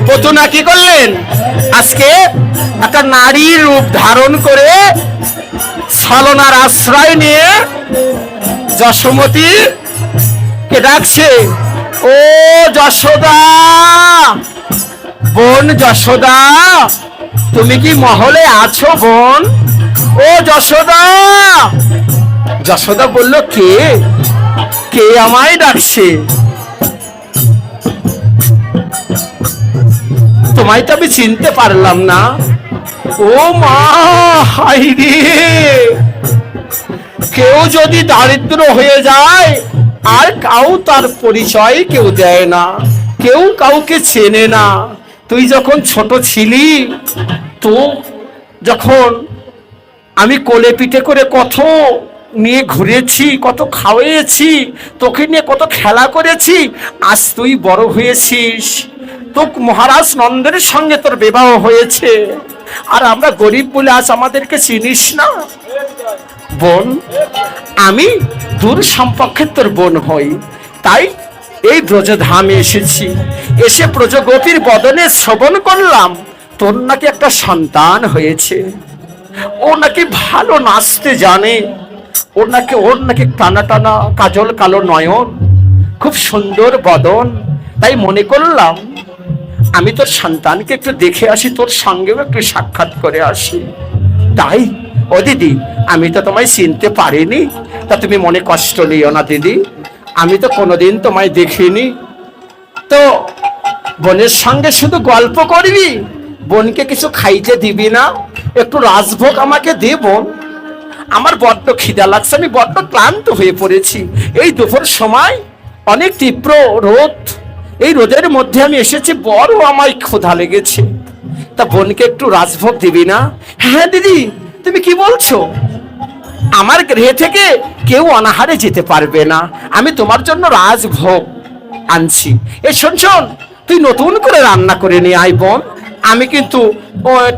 পতুনা কি করলেন? আজকে একটা নারীর রূপ ধারণ করে ছলনার আশ্রয় নিয়ে যশোমতী কে ডাকছে, ও যশোদা, বোন যশোদা, তুমি কি মহলে আছো বোন? ও যশোদা। যশোদা বলল, কে কে আমায় ডাকছে? তোমায় তো আমি চিনতে পারলাম না। ও মা, হাই রে, কেউ যদি দারিদ্র হয়ে যায় আর কাউ তার পরিচয় কেউ দেয় না, কেউ কাউকে চেনে না। তুই যখন ছোট ছিলি, তো যখন আমি কোলে পিঠে করে কত নিয়ে ঘুরেছি, কত খাওয়াইছি, তোকে নিয়ে কত খেলা করেছি, আজ তুই বড় হয়েছিস, তো মহারাজ নন্দের সঙ্গে তোর বিবাহ হয়েছে, আর আমরা গরিব বলে আজ আমাদেরকে চিনিস না। বোন, আমি দূর সম্পর্কে তোর বোন হই, তাই এই ব্রজধামে এসেছি। এসে ব্রজগোপীর বদনে শ্রবণ করলাম তোর নাকি একটা সন্তান হয়েছে, ও নাকি ভালো নাচতে জানে, ওর নাকি টানা টানা কাজল কালো নয়ন, খুব সুন্দর বদন। তাই মনে করলাম আমি তোর সন্তানকে একটু দেখে আসি, তোর সঙ্গেও একটু সাক্ষাৎ করে আসি। তাই ও দিদি, আমি তো তোমায় চিনতে পারিনি, তা তুমি মনে কষ্ট নিও না দিদি, আমি তো কোনোদিন তোমায় দেখিনি। তো বোনের সঙ্গে শুধু গল্প করবি, বোনকে কিছু খাইতে দিবি না? একটু রাজভোগ আমাকে দে বোন, আমার বড্ড খিদা লাগছে, আমি বড্ড ক্লান্ত হয়ে পড়েছি। এই দুপুর সময় অনেক তীব্র রোদ, এই রোদের মধ্যে আমি এসেছি, বড় আমায় ক্ষুধা লেগেছে। তা বোনকে একটু রাজভোগ দিবি না? হ্যাঁ দিদি, তুমি কি বলছো? আমার গৃহে থেকে কেউ অনাহারে যেতে পারবে না, আমি তোমার জন্য রাজভোগ আনছি। এ শোন শোন, তুই নতুন করে রান্না করে নিয়ে আয় বোন, আমি কিন্তু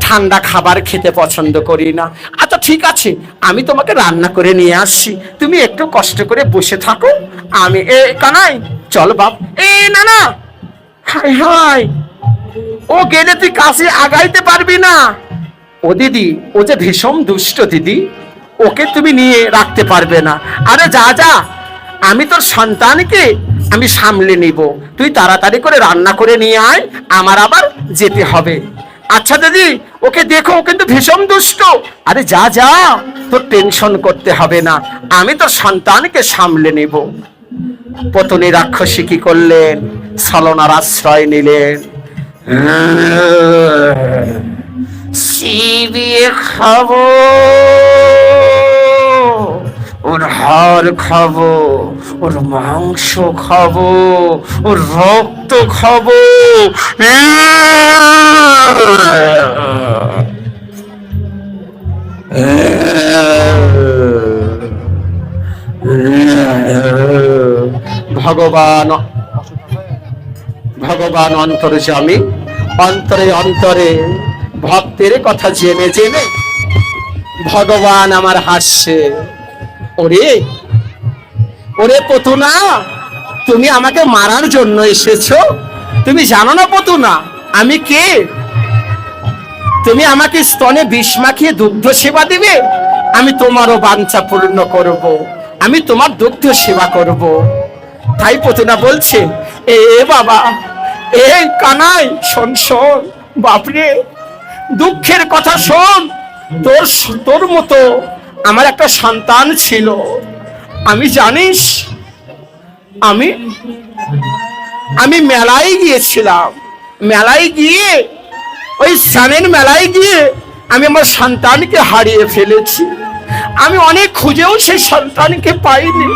ঠান্ডা খাবার খেতে পছন্দ করি না। আচ্ছা ঠিক আছে, আমি তোমাকে রান্না করে নিয়ে আসছি, তুমি একটু কষ্ট করে বসে থাকো। আমি কানাই, চল বাপ। না না, হাই হাই, ও গেলে তুই কাছে আগাইতে পারবি না। ও দিদি, ও যে ভীষণ দুষ্ট দিদি, ওকে তুমি নিয়ে রাখতে পারবে না। আরে যা যা, আমি তোর সন্তানকে আমি সামলে নিব, তুই তাড়াতাড়ি করে রান্না করে নিয়ে আয়, আমার আবার যেতে হবে। আচ্ছা দিদি, ওকে দেখো, ও কিন্তু ভীষণ দুষ্ট। আরে যা যা, তোর টেনশন করতে হবে না, আমি তোর সন্তানকে সামলে নিব। পত্নী রাক্ষসী কি করলেন? ছলনার আশ্রয় নিলেন। চিবিয়ে খাবো, ওর হাড় খাবো, ওর মাংস খাবো, ওর রক্ত খাবো। ভগবান ভগবান অন্তর্যামী, অন্তরে অন্তরে ভক্তের কথা জেনে জেনে ভগবান আমার হাসছে। ওরে ওরে পতুনা, তুমি আমাকে মারার জন্য এসেছো? তুমি জানো না পতুনা আমি কে? তুমি আমাকে স্তনে বিষ মাখিয়ে দুগ্ধ সেবা দিবে, আমি তোমারও বাঞ্ছা পূর্ণ করব, আমি তোমার দুগ্ধ সেবা করব। তাই পতুনা বলছে, এ বাবা, এ কানাই, শোন শোন বাপরে, দুঃখের কথা শোন। তোর মতো আমার একটা সন্তান ছিল, আমি জানিস, আমি মেলায় গিয়েছিলাম, মেলায় গিয়ে ওই স্নানের মেলায় গিয়ে আমি আমার সন্তানকে হারিয়ে ফেলেছি। আমি অনেক খুঁজেও সেই সন্তানকে পাইনি।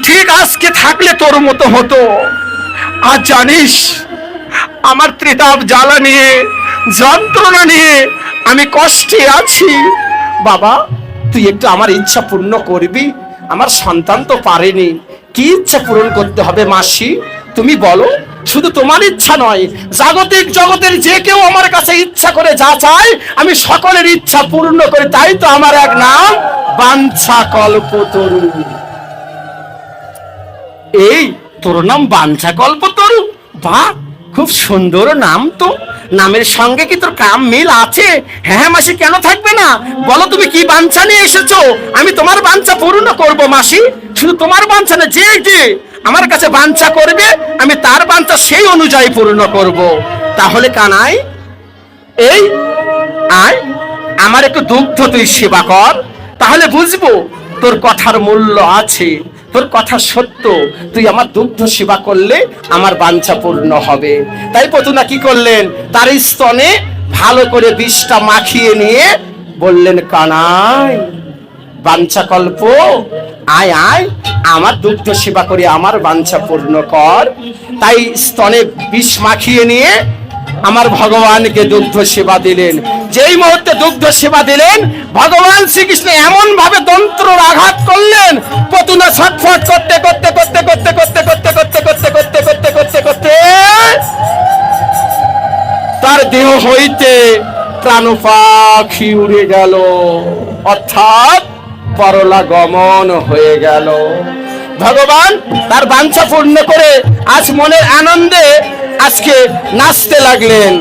ঠিক আজকে থাকলে তোর মতো হতো। আর জানিস, আমার ত্রিতাপ জ্বালা নিয়ে, যন্ত্রণা নিয়ে আমি কষ্টে আছি। বাবা, তুই একটু আমার ইচ্ছা পূর্ণ করবি? আমার সন্তান তো পারেনি, কি ইচ্ছা পূরণ করতে হবে মাসি তুমি বলো? শুধু তোমার ইচ্ছা নয়, জাগতিক জগতের যে কেউ আমার কাছে ইচ্ছা করে যা চায়, আমি সকলের ইচ্ছা পূর্ণ করি। তাই তো আমার এক নাম বাঞ্ছা কল্পতরু। এই তোর নাম বাঞ্ছা কল্পতরু? বাহ, খুব সুন্দর নাম তো, নামের সঙ্গে কি তোর কাম মিল আছে? হ্যাঁ মাসি, কেন থাকবে না? বলো তুমি কি বাঞ্ছা নিয়ে এসেছো? আমি তোমার বাঞ্ছা পূর্ণ করব মাসি। শুধু তোমার বাঞ্ছা না, যে যে আমার কাছে বাঞ্ছা করবে আমি তার বাঞ্ছা সেই অনুযায়ী পূর্ণ করব। তাহলে কানাই, এই আয়, আমার একটু দুগ্ধ তুই সেবা কর, তাহলে বুঝবো তোর কথার মূল্য আছে, তোর কথা সত্য। তুই আমার দুগ্ধ সেবা করলে আমার বাঞ্ছা পূর্ণ হবে। তাই পতুনা কি করলেন, তার স্তনে ভালো করে বিষটা মাখিয়ে নিয়ে বললেন, কানাই বাঞ্ছা কল্প, আয় আয়, আমার দুগ্ধ সেবা করে আমার বাঞ্ছা পূর্ণ কর। তাই স্তনে বিষ মাখিয়ে নিয়ে আমার ভগবানকে দুগ্ধ সেবা দিলেন। যেই মুহূর্তে দুগ্ধ সেবা দিলেন, ভগবান শ্রীকৃষ্ণ এমন ভাবে তন্ত্র আঘাত করলেন, পতুনা ছটফট করতে করতে করতে করতে করতে করতে করতে করতে করতে করতে করতে করতে তার দেহ হইতে প্রাণ পাখি উড়ে গেল, অর্থাৎ পরলা গমন হয়ে গেল। ভগবান তার বাঞ্ছা পূর্ণ করে আজ মনের আনন্দে আজকে নাচতে লাগলেন।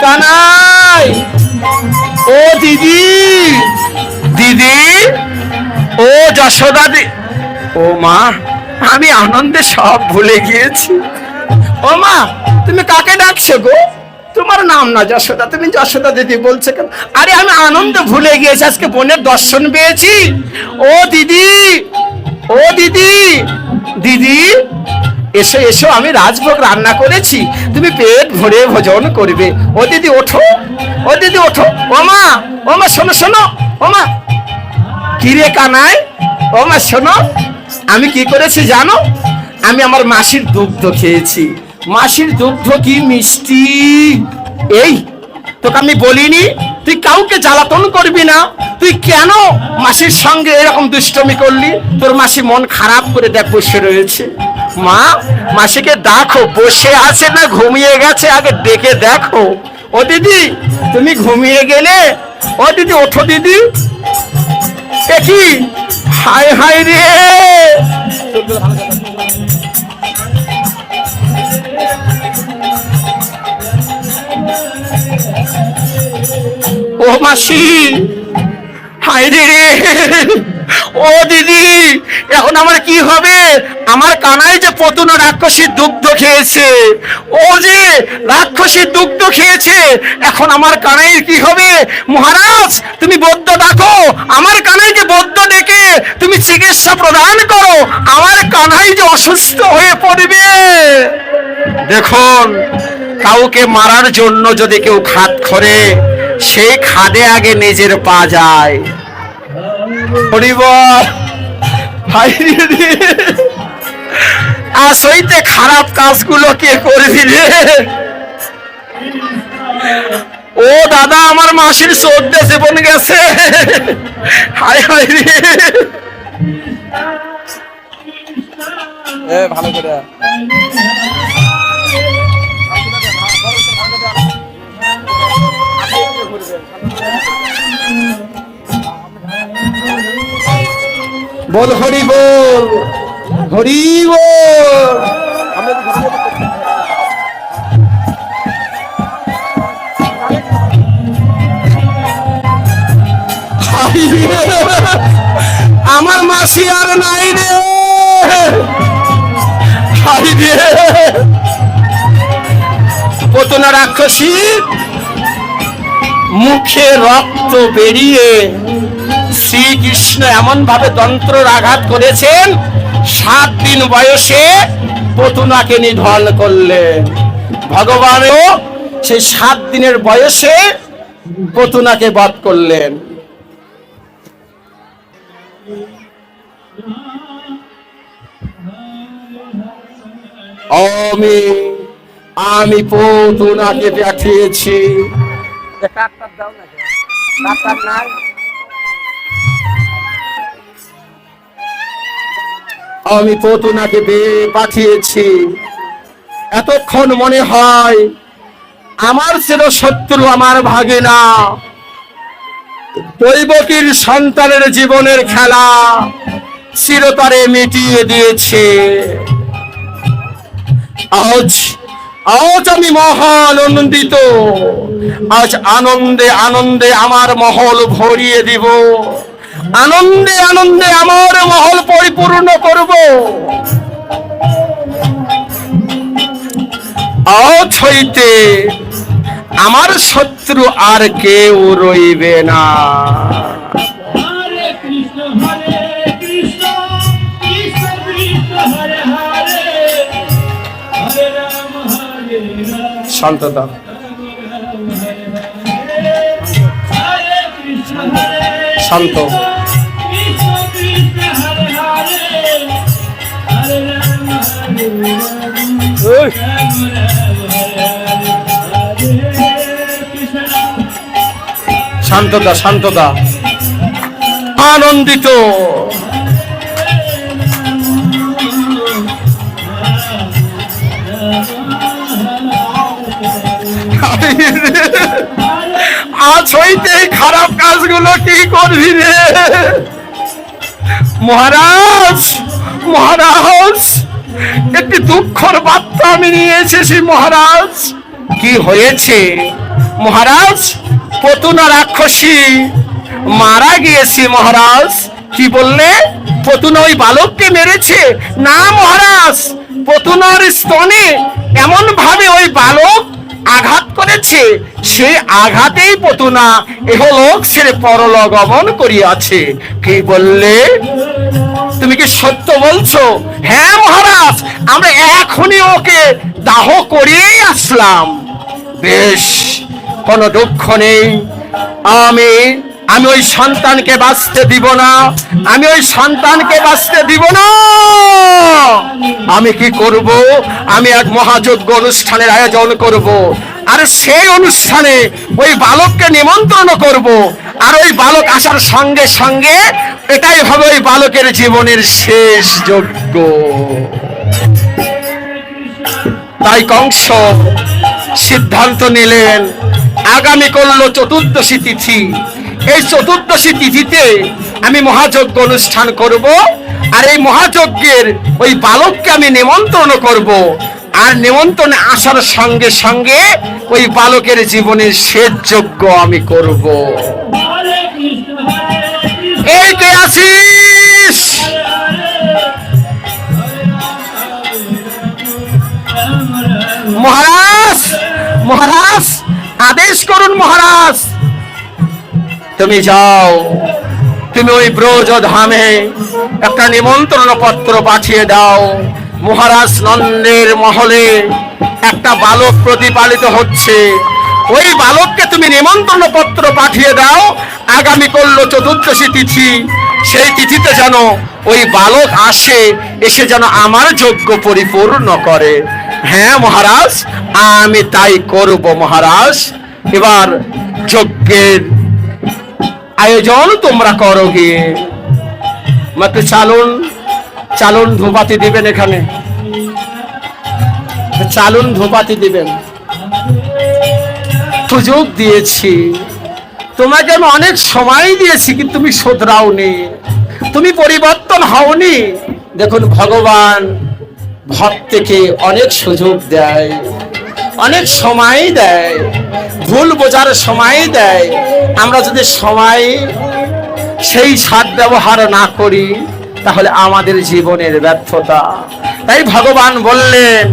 কানাই, ও দিদি, দিদি, ও যশোদা, ও মা, আমি আনন্দে সব ভুলে গিয়েছি। ও মা, তুমি কাকে ডাকছো গো? তোমার নাম না যশোদা, তুমি যশোদা দিদি বলছো কেন? আরে আমি আনন্দে ভুলে গিয়েছি, আজকে বোনের দর্শন পেয়েছি। ও দিদি, ও দিদি, দিদি এসো এসো, আমি রাজভোগ রান্না করেছি, তুমি পেট ভরে ভোজন করবে। ও দিদি ওঠো, ও দিদি ওঠো। ও মা, ও মা শোনো শোনো, ও মা। কি রে কানাই, ও মা শোনো, আমি কি করেছি জানো? আমি আমার মাসির দুগ্ধ খেয়েছি। মাসির দুগ্ধ কি মিষ্টি! এই তোকে আমি বলিনি তুই কাউকে জ্বালাতন করবি না? তুই কেন মাসির সঙ্গে এরকম দুষ্টমি করলি? তোর মাসি মন খারাপ করে দেখ বসে রয়েছে। মা, মাসিকে দেখো বসে আছে না ঘুমিয়ে গেছে, আগে দেখে দেখো। ও দিদি, তুমি ঘুমিয়ে গেলে? ও দিদি ওঠো দিদি। এ কি, হায় হায় রে! ও মাসি, হায় রে! ও দিদি, এখন আমার কি হবে? আমার কানাই যে পতুনা রাক্ষসীর দুগ্ধ খেয়েছে, ও যে রাক্ষসীর দুগ্ধ খেয়েছে, এখন আমার কানাইয়ের কি হবে? মহারাজ তুমি বৈদ্য ডাকো, আমার কানাইকে বৈদ্য ডেকে তুমি চিকিৎসা প্রদান করো, আমার কানাই যে অসুস্থ হয়ে পড়বে। দেখুন, কাউকে মারার জন্য যদি কেউ খাদ করে, সেই খাদে আগে নিজের পা যায়। আসইতে খারাপ কাজগুলো কে করবি রে? ও দাদা, আমার মাসির চোদ্দে জীবন গেছে। হায় হায় রে! ভালো করে বল, হরি বল, হরি বল। আমার মাসি আর নাই রে, পতুনা রাক্ষসী মুখে রক্ত বেরিয়ে শ্রীকৃষ্ণ এমন ভাবে তন্ত্রের আঘাত করেছেন, 7 দিন বয়সে পতুনাকে নিধন করলেন। ভগবানও সেই 7 দিনের বয়সে পতুনাকে বধ করলেন। আমি আমি পুতুনাকে পাঠিয়েছি। আমি পুতুনাকে পাঠিয়েছি। এতক্ষণ মনে হয় আমার চির শত্রু আমার ভাগিনা দৈবকীর সন্তানের জীবনের খেলা চিরতরে মিটিয়ে দিয়েছে। আজ আজ আমি মহান আনন্দিত। আজ আনন্দে আনন্দে আমার মহল ভরিয়ে দিব, আনন্দে আনন্দে আমার মহল পরিপূর্ণ করব। আজ হইতে আমার শত্রু আর কেউ রইবে না। শান্ততা, শান্ত। শান্ততা, শান্ততা। আনন্দিত আজ হইতে খারাপ কাজগুলো কি করবি রে মহারাজ? মহারাজ, একটি দুঃখের বার্তা আমি নিয়ে এসেছি মহারাজ। কি হয়েছে মহারাজ? পুতুনা রাক্ষসী মারা গিয়েছে মহারাজ। কি বললে? পুতুনা ওই বালককে মেরেছে? না মহারাজ, পুতুনার স্তনে এমন ভাবে ওই বালক আঘাত করেছে, সেই আঘাতেই পুতুনা ইহলোক ছেড়ে পরলোক গমন করিয়াছে। কি বললে? তুমি কি সত্য বলছো? হ্যাঁ মহারাজ, আমরা এখনই ওকে দাহ করিয়েই আসলাম। বেশ, কোনো দুঃখ নেই। আমি আমি ওই সন্তানকে বাঁচতে দিব না, আমি ওই সন্তানকে বাঁচতে দিব না। আমি কি করব? আমি এক মহাযজ্ঞ অনুষ্ঠানের আয়োজন করব, আর সেই অনুষ্ঠানে ওই বালককে নিমন্ত্রণ করব, আর ওই বালক আসার সঙ্গে সঙ্গে এটাই হবে ওই বালকের জীবনের শেষ যজ্ঞ। তাই কংস সিদ্ধান্ত নিলেন, আগামী করল চতুর্দশী তিথি। এই চতুর্দশী তিথিতে আমি মহাযজ্ঞ অনুষ্ঠান করব, আর এই মহাযজ্ঞের ওই বালককে আমি নিমন্ত্রণ করব, আর নিমন্ত্রণে আসার সঙ্গে সঙ্গে ওই বালকের জীবনের শেষ যজ্ঞ আমি করব। এই কে আছিস? মহারাজ, মহারাজ, আদেশ করুন মহারাজ। তুমি যাও, তুমি ওই ব্রজ ধামে একটা নিমন্ত্রণ পত্র পাঠিয়ে দাও। মহারাজ নন্দের মহলে একটা বালক প্রতিপালিত হচ্ছে, ওই বালককে তুমি নিমন্ত্রণ পত্র পাঠিয়ে দাও। আগামী করল চতুর্দশী তিথি, সেই তিথিতে যেন ওই বালক আসে, এসে যেন আমার যজ্ঞ পরিপূর্ণ করে। হ্যাঁ মহারাজ, আমি তাই করব মহারাজ। এবার যজ্ঞের আয়োজন তোমরা করো গিয়ে। মাত্র চালুন চালুন ধূপাতি দিবেন, এখানে চালুন ধূপাতি দিবেন। সুযোগ দিয়েছি তোমাকে, আমি অনেক সময় দিয়েছি, কিন্তু তুমি শোধরাওনি, তুমি পরিবর্তন হওনি। দেখুন, ভগবান ভক্তকে অনেক সুযোগ দেয়, অনেক সময় দেয়, ভুল বোঝার সময় দেয়। আমরা যদি সময় সেই সদ্ব্যবহার না করি, তাহলে আমাদের জীবনের ব্যর্থতা। তাই ভগবান বললেন,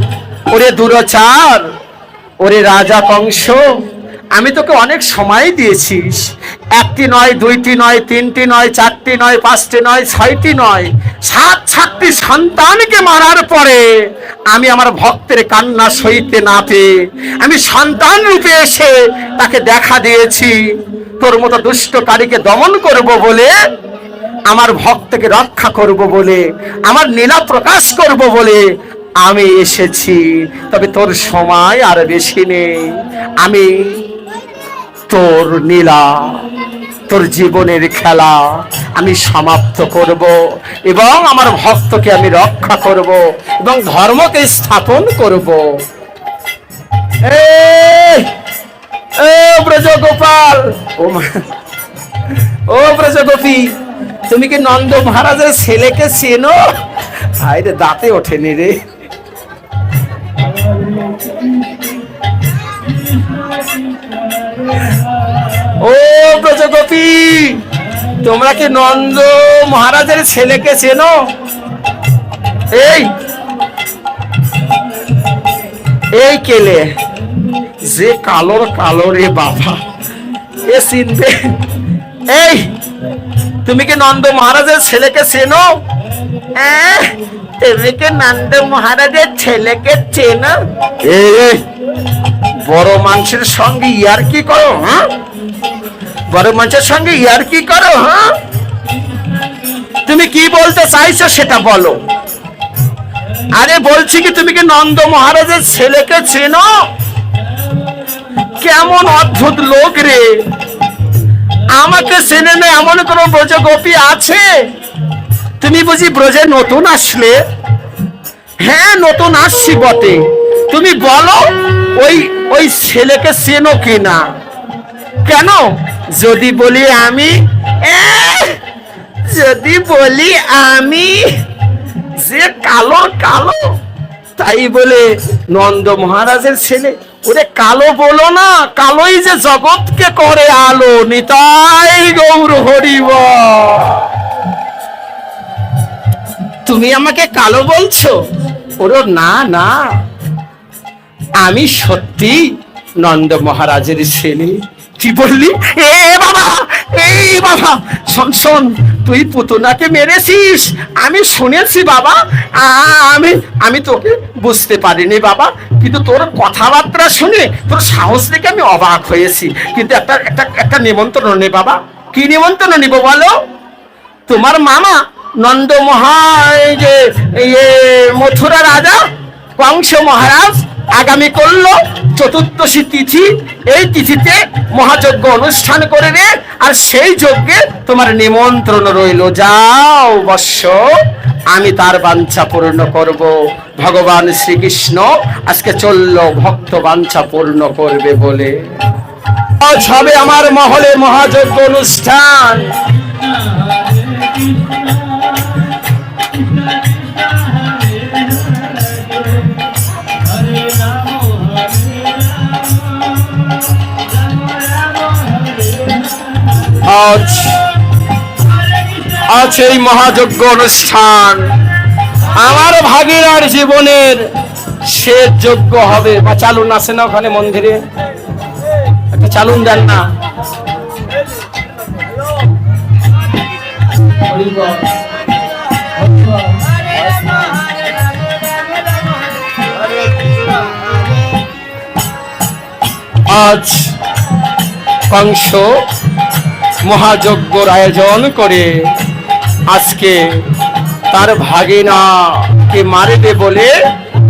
ওরে দুরাচার, ওরে রাজা কংস, আমি তোকে অনেক সময় দিয়েছিস। একটি নয়, দুইটি নয়, তিনটি নয়, চারটি নয়, পাঁচটি নয়, ছয়টি নয়, 7টি সন্তানকে মারার পরে আমি আমার ভক্তের কান্না সইতে না পেয়ে আমি সন্তান রূপে এসে তাকে দেখা দিয়েছি। তোর মতো দুষ্টকারীকে দমন করব বলে, আমার ভক্তকে রক্ষা করব বলে, আমার লীলা প্রকাশ করব বলে আমি এসেছি, তবে তোর সময় আর বেশি নেই। আমি তোর লীলা, তোর জীবনের খেলা আমি সমাপ্ত করব এবং আমার ভক্তকে আমি রক্ষা করব এবং ধর্মকে স্থাপন করব। ব্রজগোপাল, ও ব্রজগোপী, তুমি কি নন্দ মহারাজের ছেলেকে চেনো? আরে দাঁতে ওঠেনি রে। ও ব্রজগোপী, তোমরা কি নন্দ মহারাজের ছেলেকে চেনো? এই এই কেলে যে কালোর কালো রে বাবা, এ চিনবে? এই তুমি কি নন্দ মহারাজের ছেলেকে চেনো? তুমি কি নন্দ মহারাজের ছেলেকে চেনো? এই বড় মানুষের সঙ্গে ইয়ার কি করো? হ্যাঁ, বড় মানুষের সঙ্গে ইয়ার কি করো? হ্যাঁ, তুমি কি বলতে চাইছো সেটা বলো। আরে বলছি কি, তুমি কি নন্দ মহারাজের ছেলেকে চেনো? কেমন অদ্ভুত লোক রে, আমাকে চেনে না এমন কোন ব্রজগোপী আছে? তুমি বুঝি ব্রজে নতুন আসলে? হ্যাঁ, নতুন আসছি বটে। তুমি বলো ওই ওই ছেলেকে চেনো কিনা? কেন যদি বলি আমি, যদি বলি আমি যে কালো কালো, তাই বলে নন্দ মহারাজের ছেলে? ওরে কালো বলো না, কালোই যে জগৎকে করে আলো। নিতাই গৌর হরিব। তুমি আমাকে কালো বলছো? ওরে না না, আমি সত্যি নন্দ মহারাজের ছেলে। কি বললি? এ বাবা, এই বাবা, শোন শোন, তুই পুতনাকে মেরেছিস আমি শুনেছি বাবা। আমি আমি তোকে বুঝতে পারিনি বাবা, কিন্তু তোর কথাবার্তা শুনে, তোর সাহস দেখে আমি অবাক হয়েছি। কিন্তু একটা একটা একটা নিমন্ত্রণ নে বাবা। কি নিমন্ত্রণ নিব বলো? তোমার মামা নন্দ যে মথুরা রাজা কংস মহারাজ আগামী করল চতুর্দশী তিথি, এই তিথিতে মহাযজ্ঞ অনুষ্ঠান করে রে, আর সেই যজ্ঞে তোমার নিমন্ত্রণ রইল। যাও বৎস, আমি তার বাঞ্ছা পূর্ণ করব। ভগবান শ্রীকৃষ্ণ আজকে চলল ভক্ত বাঞ্ছা পূর্ণ করবে বলে। আজ হবে আমার মহলে মহাযজ্ঞ অনুষ্ঠান। আজ আজ এই মহাযজ্ঞ অনুষ্ঠান আমার ভাগিনার জীবনের শেষ যজ্ঞ হবে। বা চালুন আছে না ওখানে মন্দিরে, একটা চালুন দেন না। আজ কংস মহাযজ্ঞর আয়োজন করে আজকে তার ভাগিনাকে মারবে বলে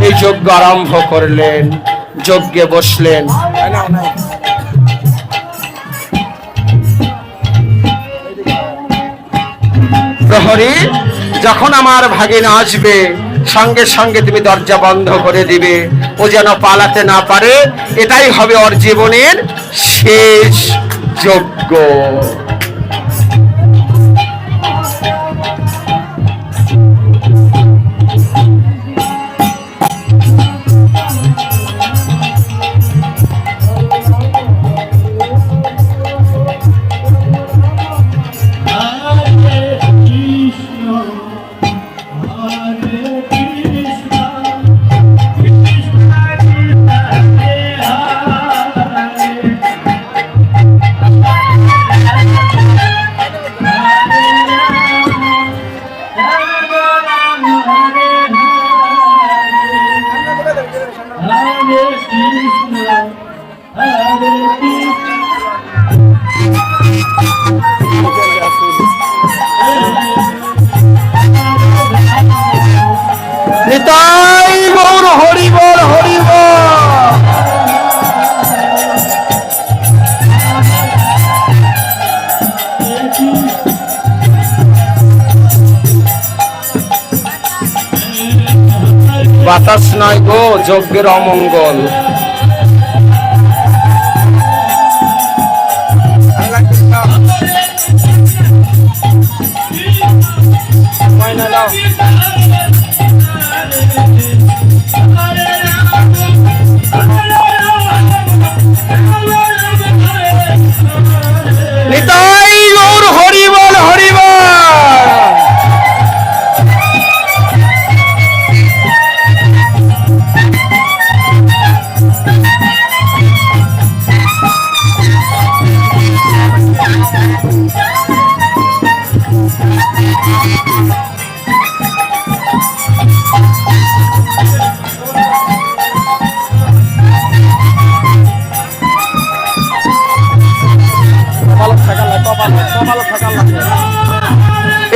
এই যজ্ঞ আরম্ভ করলেন। যজ্ঞে বসলেন। প্রহরী, যখন আমার ভাগিনা আসবে সঙ্গে সঙ্গে তুমি দরজা বন্ধ করে দিবে, ও যেন পালাতে না পারে। এটাই হবে ওর জীবনের শেষ যজ্ঞ। বাতাস নয় গো, যজ্ঞের অমঙ্গল। নিতাই গৌর হরি বল, হরি বল।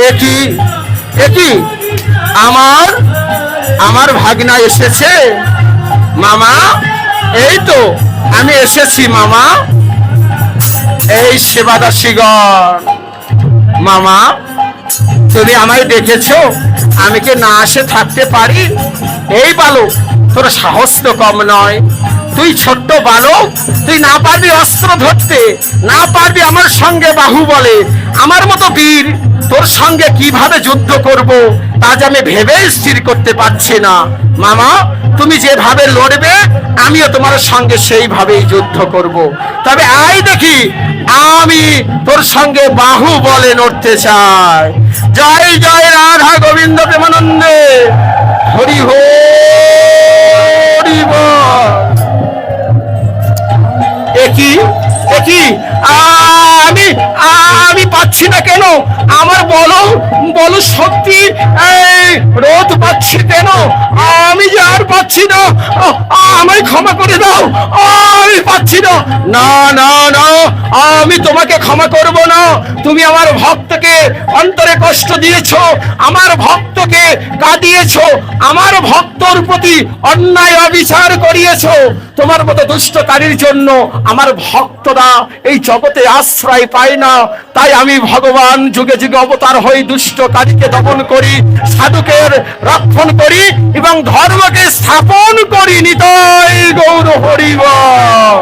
একই একই আমার আমার ভাগনা এসেছে মামা। এই তো আমি এসেছি মামা। এই সেবাদাসীগণ, মামা তুমি আমায় দেখেছো, আমি কি না আসে থাকতে পারি? এই বালক, তোর সাহস তো কম নয়। তুই ছোট্ট বালক, তুই না পারবি অস্ত্র ধরতে, না পারবি আমার সঙ্গে বাহু বলে। আমার মতো বীর তোর সঙ্গে কিভাবে যুদ্ধ করব তা যে আমি ভেবে স্থির করতে পারছি না। মামা তুমি যেভাবে লড়বে আমিও তোমার সঙ্গে সেইভাবেই যুদ্ধ করব। তবে আই দেখি আমি তোর সঙ্গে বাহু বলে লড়তে চাই। জয় জয় রাধা গোবিন্দ প্রেমানন্দে, হরি হরি বল। একই একই আমি আমি পাচ্ছি না কেন? আমার বলো বলো শক্তি রোধ পাচ্ছি কেন? আমি যে আর পাচ্ছি না, আমায় ক্ষমা করে দাও, আমি পাচ্ছি না। না না না, আমি তোমাকে ক্ষমা করব না। তুমি আমার ভক্তকে অন্তরে কষ্ট দিয়েছো, আমার ভক্তকে কাঁদিয়েছো, আমার ভক্তর প্রতি অন্যায় অবিচার করিয়েছো। তোমার মতো দুষ্টকারীর জন্য আমার ভক্তরা এই জগতে আশ্রয় পায় না। তাই আমি ভগবান যুগে যুগে অবতার হই, দুষ্টকারীকে দমন করি, সাধুকের রক্ষণ করি এবং ধর্মকে স্থাপন করি। নিতাই গৌর হরি বল।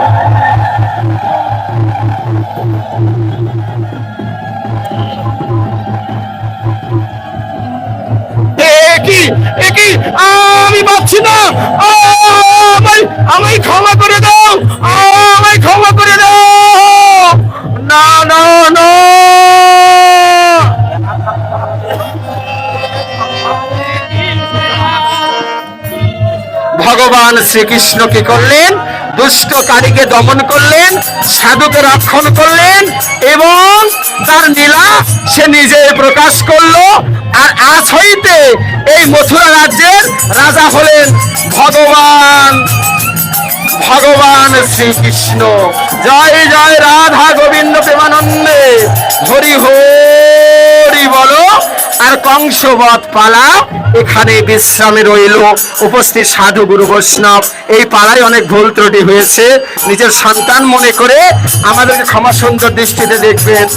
আমি পাচ্ছি না, আমায় ক্ষমা করে দাও, আমায় ক্ষমা করে দাও। না না না, ভগবান শ্রীকৃষ্ণ কি করলেন? দুষ্টকারীকে দমন করলেন, সাধুকে রক্ষণ করলেন এবং তার লীলা সে নিজে প্রকাশ করলো। আর আজ হইতে এই মথুরা রাজ্যের রাজা হলেন ভগবান ভগবান শ্রীকৃষ্ণ। জয় জয় রাধা গোবিন্দ প্রেমানন্দে, হরি হরি বলো। আর কংসবধ পালা এখানে বিশ্রামে রইল। উপস্থিত সাধু গুরু বৈষ্ণব, এই পাড়ায় অনেক ভুল ত্রুটি হয়েছে, নিজের সন্তান মনে করে আমাদেরকে ক্ষমা সুন্দর দৃষ্টিতে দেখবেন।